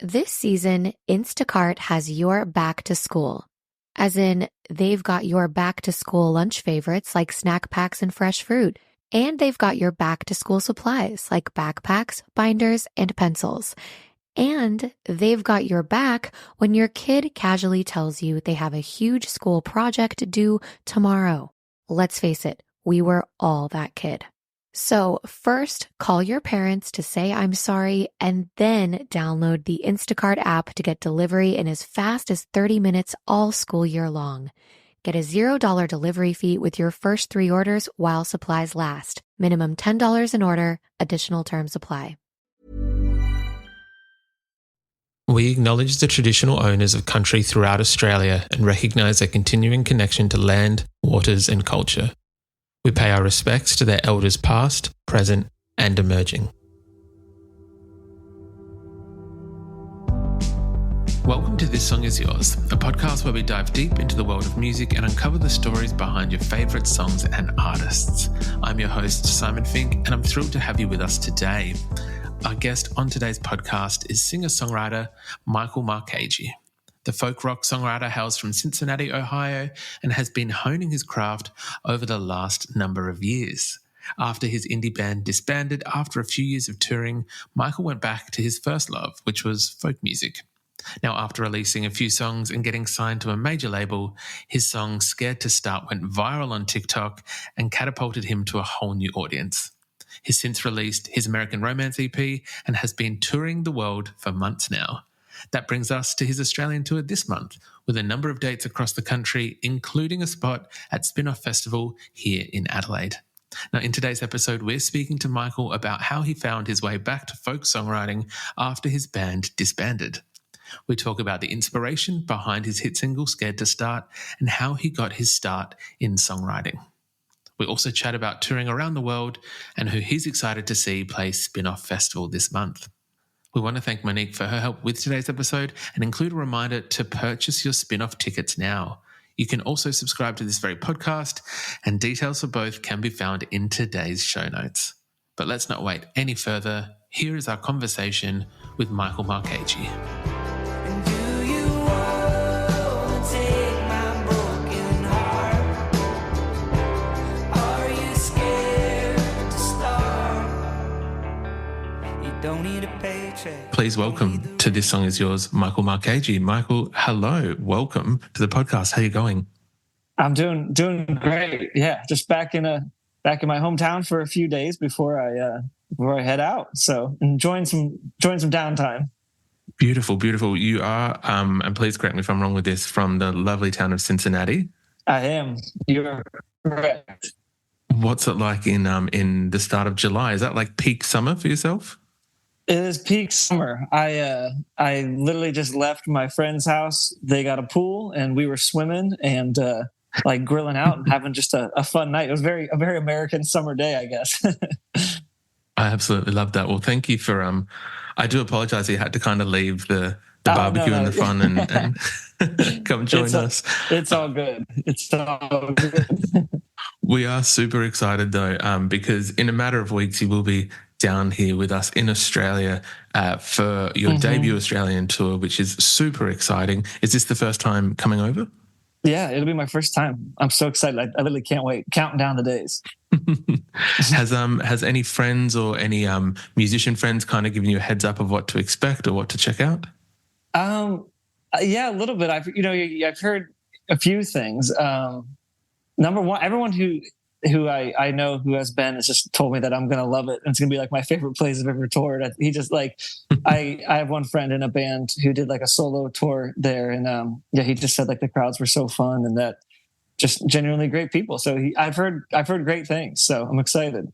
This season, Instacart has your back to school. As in, they've got your back to school lunch favorites like snack packs and fresh fruit. And they've got your back to school supplies like backpacks, binders, and pencils. And they've got your back when your kid casually tells you they have a huge school project due tomorrow. Let's face it, we were all that kid. So first, call your parents to say I'm sorry, and then download the Instacart app to get delivery in as fast as 30 minutes all school year long. Get a $0 delivery fee with your first 3 orders while supplies last. Minimum $10 an order. Additional terms apply. We acknowledge the traditional owners of country throughout Australia and recognise their continuing connection to land, waters and culture. We pay our respects to their elders past, present and emerging. Welcome to This Song Is Yours, a podcast where we dive deep into the world of music and uncover the stories behind your favourite songs and artists. I'm your host, Simon Fink, and I'm thrilled to have you with us today. Our guest on today's podcast is singer-songwriter Michael Marcagi. The folk rock songwriter hails from Cincinnati, Ohio, and has been honing his craft over the last number of years. After his indie band disbanded after a few years of touring, Michael went back to his first love, which was folk music. Now, after releasing a few songs and getting signed to a major label, his song Scared to Start went viral on TikTok and catapulted him to a whole new audience. He's since released his American Romance EP and has been touring the world for months now. That brings us to his Australian tour this month, with a number of dates across the country, including a spot at Spin-Off Festival here in Adelaide. Now, in today's episode, we're speaking to Michael about how he found his way back to folk songwriting after his band disbanded. We talk about the inspiration behind his hit single, Scared to Start, and how he got his start in songwriting. We also chat about touring around the world and who he's excited to see play Spin-Off Festival this month. We want to thank Monique for her help with today's episode and include a reminder to purchase your Spin-Off tickets now. You can also subscribe to this very podcast, and details for both can be found in today's show notes. But let's not wait any further. Here is our conversation with Michael Marcagi. Please welcome to This Song Is Yours, Michael Marcagi. Michael, hello. Welcome to the podcast. How are you going? I'm doing great. Yeah, just back in my hometown for a few days before I head out. So enjoying some downtime. Beautiful, beautiful. You are, and please correct me if I'm wrong with this, from the lovely town of Cincinnati. I am. You're correct. What's it like in the start of July? Is that like peak summer for yourself? It is peak summer. I literally just left my friend's house. They got a pool and we were swimming and like grilling out and having just a fun night. It was a very American summer day, I guess. I absolutely love that. Well, thank you for I do apologize you had to kind of leave the barbecue and the fun and come join us. It's all good. It's all good. We are super excited though, because in a matter of weeks you will be down here with us in Australia for your debut Australian tour, which is super exciting. Is this the first time coming over? Yeah, it'll be my first time. I'm so excited. I literally can't wait. Counting down the days. Has any friends or any musician friends kind of given you a heads up of what to expect or what to check out? Yeah, a little bit. I've heard a few things. Number one, everyone who I know who has been has just told me that I'm going to love it. And it's going to be like my favorite place I've ever toured. He just like, I have one friend in a band who did like a solo tour there. And he just said like the crowds were so fun and that just genuinely great people. So I've heard great things. So I'm excited.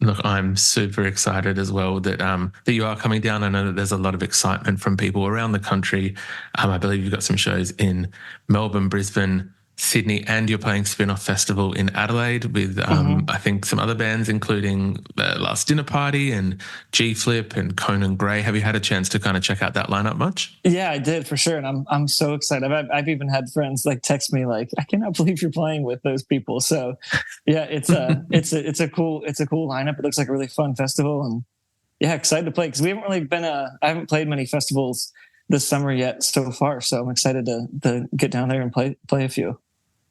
Look, I'm super excited as well that you are coming down. I know that there's a lot of excitement from people around the country. I believe you've got some shows in Melbourne, Brisbane, Sydney, and you're playing Spin-Off Festival in Adelaide with, I think, some other bands, including Last Dinner Party and G-Flip and Conan Gray. Have you had a chance to kind of check out that lineup much? Yeah, I did for sure. And I'm so excited. I've even had friends like text me like, I cannot believe you're playing with those people. So yeah, it's a cool lineup. It looks like a really fun festival. And yeah, excited to play because we haven't really been. I haven't played many festivals this summer yet so far, so I'm excited to get down there and play a few.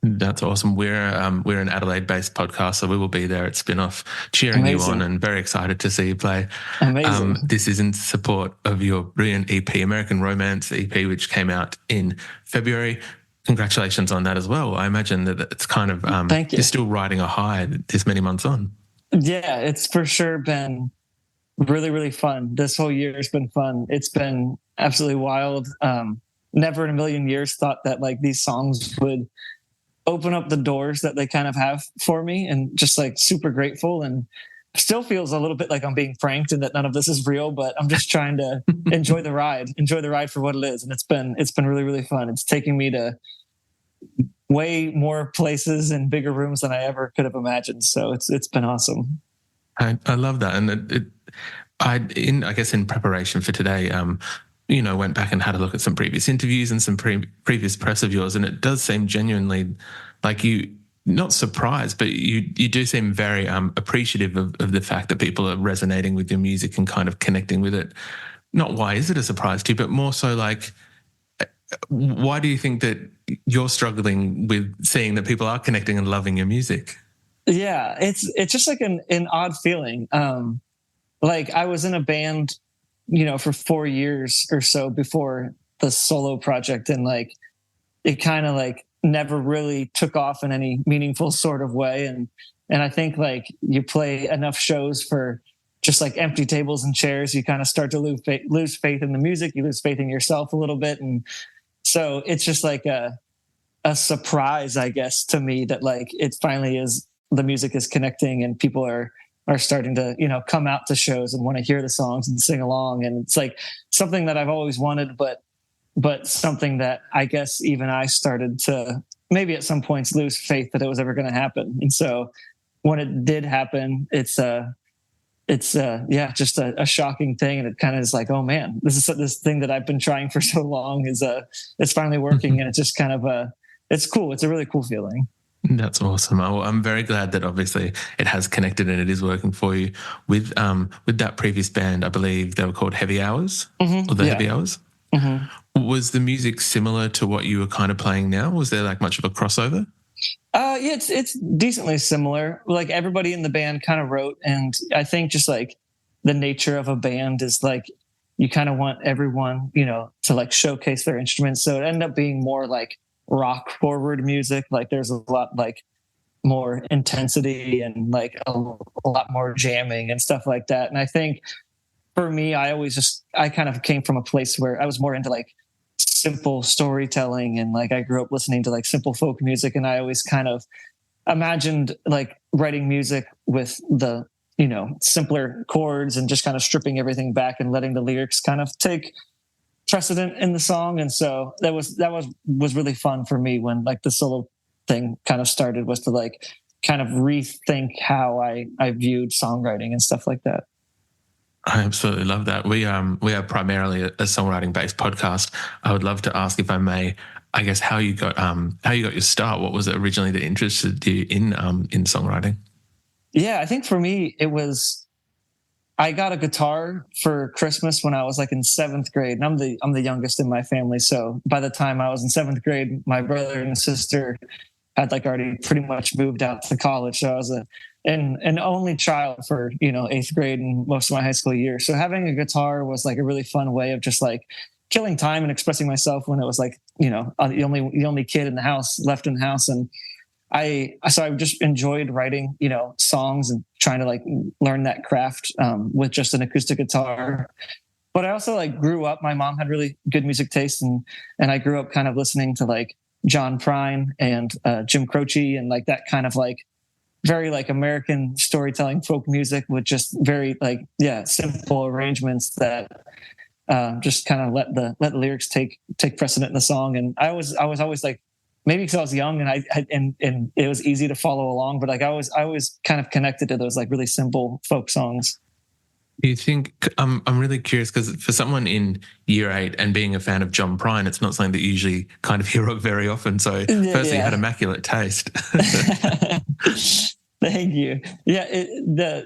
That's awesome. We're an Adelaide-based podcast, so we will be there at Spinoff cheering you Amazing. on and very excited to see you play. Amazing. This is in support of your brilliant EP, American Romance EP, which came out in February. Congratulations on that as well. I imagine that it's kind of Thank you. you're still riding a high this many months on. Yeah, it's for sure been really, really fun. This whole year has been fun. It's been absolutely wild. Never in a million years thought that like these songs would open up the doors that they kind of have for me, and just like super grateful, and still feels a little bit like I'm being pranked and that none of this is real, but I'm just trying to enjoy the ride for what it is. And it's been really, really fun. It's taking me to way more places and bigger rooms than I ever could have imagined. So it's been awesome. I love that. And I guess in preparation for today, went back and had a look at some previous interviews and some previous press of yours, and it does seem genuinely like you, not surprised, but you do seem very appreciative of the fact that people are resonating with your music and kind of connecting with it. Not why is it a surprise to you, but more so like, why do you think that you're struggling with seeing that people are connecting and loving your music? Yeah, it's just like an odd feeling. Like I was in a band, for 4 years or so before the solo project, and like it kind of like never really took off in any meaningful sort of way. And I think like you play enough shows for just like empty tables and chairs, you kind of start to lose faith in the music, you lose faith in yourself a little bit. And so it's just like a surprise, I guess, to me that like it finally is, the music is connecting and people are starting to, come out to shows and want to hear the songs and sing along. And it's like something that I've always wanted, but something that I guess even I started to maybe at some points lose faith that it was ever going to happen. And so when it did happen, it's just a shocking thing. And it kind of is like, oh man, this thing that I've been trying for so long it's finally working. And it's just kind of it's cool. It's a really cool feeling. That's awesome. I'm very glad that obviously it has connected and it is working for you. With that previous band, I believe they were called Heavy Hours, or the Heavy Hours. Mm-hmm. Was the music similar to what you were kind of playing now? Was there like much of a crossover? Yeah, it's decently similar. Like everybody in the band kind of wrote, and I think just like the nature of a band is like you kind of want everyone, to like showcase their instruments. So it ended up being more like rock forward music. Like there's a lot like more intensity and like a lot more jamming and stuff like that. And I think for me, I kind of came from a place where I was more into like simple storytelling, and like I grew up listening to like simple folk music, and I always kind of imagined like writing music with the simpler chords and just kind of stripping everything back and letting the lyrics kind of take precedent in the song. And so that was really fun for me when like the solo thing kind of started, was to like kind of rethink how I viewed songwriting and stuff like that. I absolutely love that. We are primarily a songwriting based podcast. I would love to ask, if I may, I guess how you got your start. What was it originally that interested you in songwriting? Yeah, I think for me it was, I got a guitar for Christmas when I was like in 7th grade, and I'm the youngest in my family. So by the time I was in 7th grade, my brother and sister had like already pretty much moved out to college. So I was an only child for 8th grade and most of my high school year. So having a guitar was like a really fun way of just like killing time and expressing myself when it was like the only kid in the house, left in the house. And I just enjoyed writing songs and trying to like learn that craft with just an acoustic guitar. But I also like grew up, my mom had really good music taste, and I grew up kind of listening to like John Prine and Jim Croce and like that kind of like very like American storytelling folk music with just very like simple arrangements that just kind of let the lyrics take precedent in the song. And I was always like, maybe because I was young and it was easy to follow along, but like I was kind of connected to those like really simple folk songs. Do you think, I'm really curious, because for someone in year 8 and being a fan of John Prine, it's not something that you usually kind of hear of very often. So firstly, you had immaculate taste. Thank you. Yeah,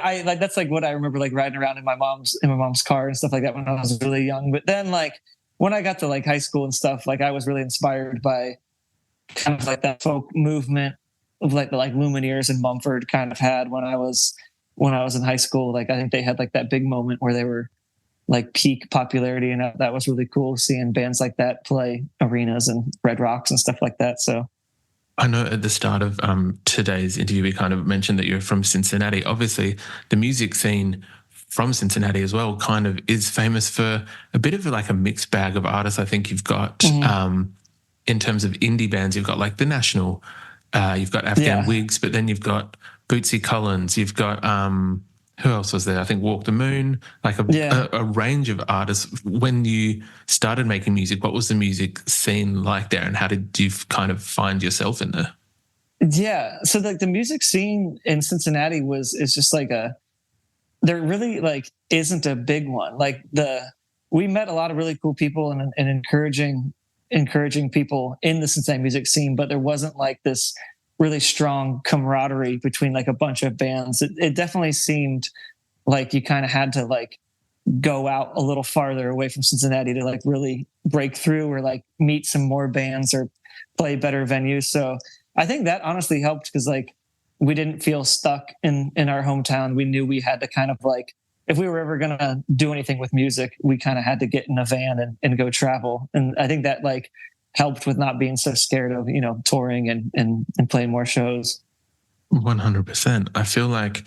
I like that's like what I remember like riding around in my mom's car and stuff like that when I was really young. But then like when I got to like high school and stuff, like I was really inspired by kind of like that folk movement of like the like Lumineers and Mumford kind of had when I was in high school. Like I think they had like that big moment where they were like peak popularity, and that was really cool seeing bands like that play arenas and Red Rocks and stuff like that. So I know at the start of today's interview, we kind of mentioned that you're from Cincinnati. Obviously, the music scene from Cincinnati as well kind of is famous for a bit of like a mixed bag of artists. I think you've got, in terms of indie bands, you've got like The National, you've got Afghan Wigs, but then you've got Bootsy Collins, you've got, who else was there? I think Walk the Moon, like a range of artists. When you started making music, what was the music scene like there, and how did you kind of find yourself in there? Yeah, so like the music scene in Cincinnati is just like there really like isn't a big one. Like we met a lot of really cool people and encouraging people in the Cincinnati music scene, but there wasn't like this really strong camaraderie between like a bunch of bands. It definitely seemed like you kind of had to like go out a little farther away from Cincinnati to like really break through or like meet some more bands or play better venues. So I think that honestly helped because like we didn't feel stuck in our hometown. We knew we had to kind of like, if we were ever going to do anything with music, we kind of had to get in a van and go travel. And I think that like helped with not being so scared of, touring and playing more shows. 100%. I feel like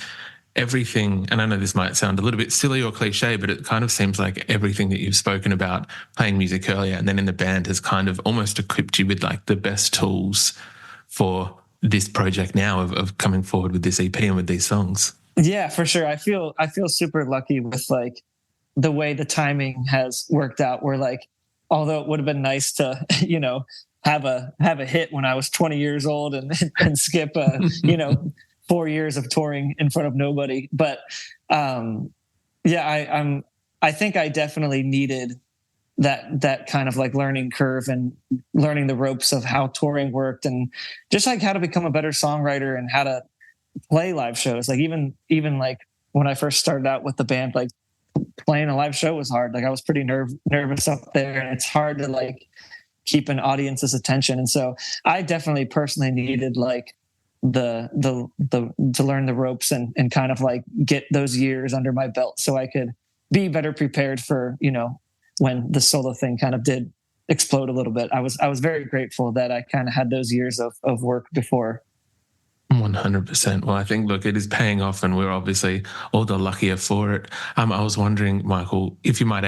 everything, and I know this might sound a little bit silly or cliche, but it kind of seems like everything that you've spoken about playing music earlier and then in the band has kind of almost equipped you with like the best tools for this project now of coming forward with this EP and with these songs. Yeah, for sure. I feel super lucky with like the way the timing has worked out, where like, although it would have been nice to, have a hit when I was 20 years old and skip 4 years of touring in front of nobody. But I think I definitely needed that kind of like learning curve and learning the ropes of how touring worked and just like how to become a better songwriter and how to play live shows. Like even like when I first started out with the band, like playing a live show was hard. Like I was pretty nervous up there, and it's hard to like keep an audience's attention. And so I definitely personally needed like the to learn the ropes and kind of like get those years under my belt so I could be better prepared for, when the solo thing kind of did explode a little bit. I was very grateful that I kind of had those years of work before. 100%. Well, I think, look, it is paying off and we're obviously all the luckier for it. I was wondering, Michael, if you might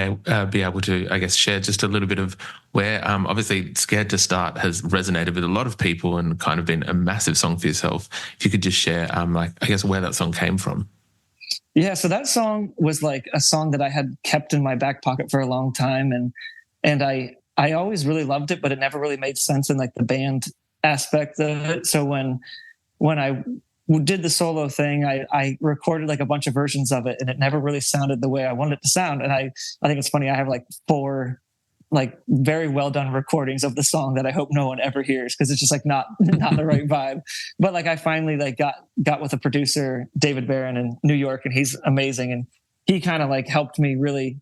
be able to, I guess, share just a little bit of where, obviously, Scared to Start has resonated with a lot of people and kind of been a massive song for yourself. If you could just share, I guess, where that song came from. Yeah, so that song was like a song that I had kept in my back pocket for a long time. And I always really loved it, but it never really made sense in like the band aspect of it. So when I did the solo thing, I recorded like a bunch of versions of it, and it never really sounded the way I wanted it to sound. And I think it's funny. I have like 4 like very well done recordings of the song that I hope no one ever hears because it's just like not the right vibe. But like I finally like got with a producer, David Barron in New York, and he's amazing. And he kind of like helped me really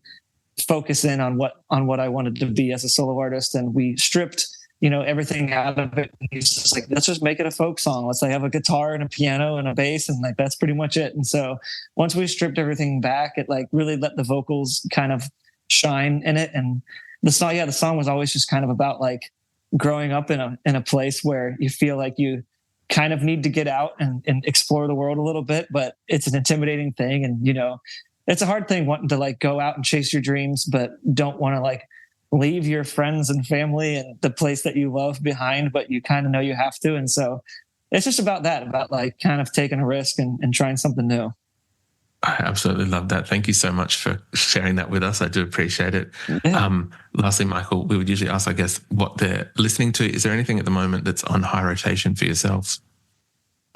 focus in on what I wanted to be as a solo artist. And we stripped everything out of it. He's just like, let's just make it a folk song. Let's like have a guitar and a piano and a bass, and like that's pretty much it. And so once we stripped everything back, it like really let the vocals kind of shine in it. And the song was always just kind of about like growing up in a place where you feel like you kind of need to get out and explore the world a little bit, but it's an intimidating thing. And it's a hard thing wanting to like go out and chase your dreams, but don't want to like leave your friends and family and the place that you love behind, but you kind of know you have to. And so it's just about like kind of taking a risk and trying something new. I absolutely love that. Thank you so much for sharing that with us. I do appreciate it. Yeah. Lastly, Michael, we would usually ask, I guess, what they're listening to. Is there anything at the moment that's on high rotation for yourselves?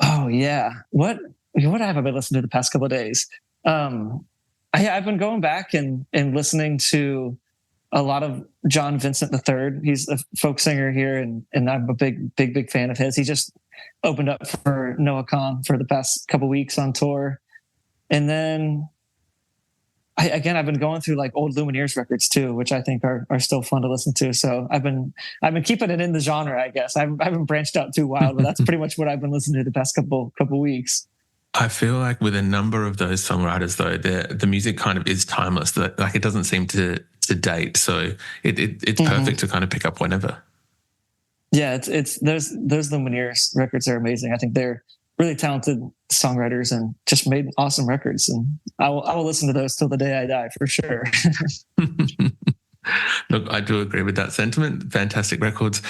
Oh yeah. What have I been listening to the past couple of days? I've been going back and listening to a lot of John Vincent III. He's a folk singer here, and I'm a big fan of his. opened up for Noah Khan for the past couple weeks on tour. And then I've been going through like old Lumineers records too, which I think are still fun to listen to. So I've been keeping it in the genre, I guess. I haven't branched out too wild, but that's pretty much what I've been listening to the past couple weeks. I feel like with a number of those songwriters, though, the music kind of is timeless. Like it doesn't seem to date, so it's perfect to kind of pick up whenever. Yeah, it's those Lumineers records are amazing. I think they're really talented songwriters and just made awesome records. And I will listen to those till the day I die for sure. Look, I do agree with that sentiment. Fantastic records.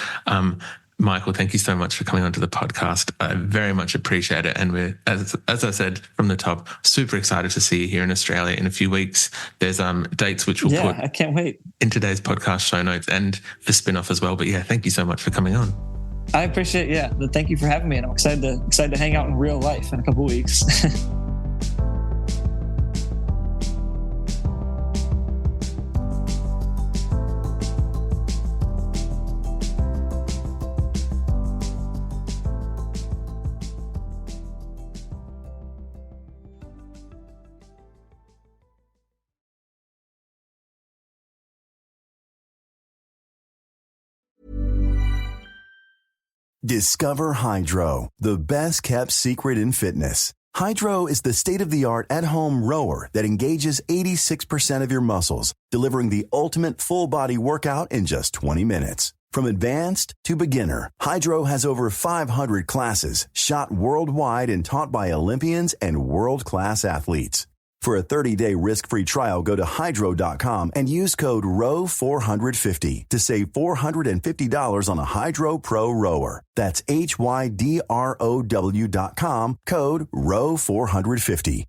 Michael, thank you so much for coming onto the podcast. I very much appreciate it. And we're, as I said from the top, super excited to see you here in Australia in a few weeks. There's dates which we'll put I can't wait in today's podcast show notes and the spin-off as well. But yeah, thank you so much for coming on. I appreciate it. Thank you for having me. And I'm excited to hang out in real life in a couple of weeks. Discover Hydro, the best kept secret in fitness. Hydro is the state-of-the-art at-home rower that engages 86% of your muscles, delivering the ultimate full-body workout in just 20 minutes. From advanced to beginner, Hydro has over 500 classes, shot worldwide and taught by Olympians and world-class athletes. For a 30-day risk-free trial, go to hydro.com and use code ROW450 to save $450 on a Hydro Pro rower. That's HYDROW.com, code ROW450.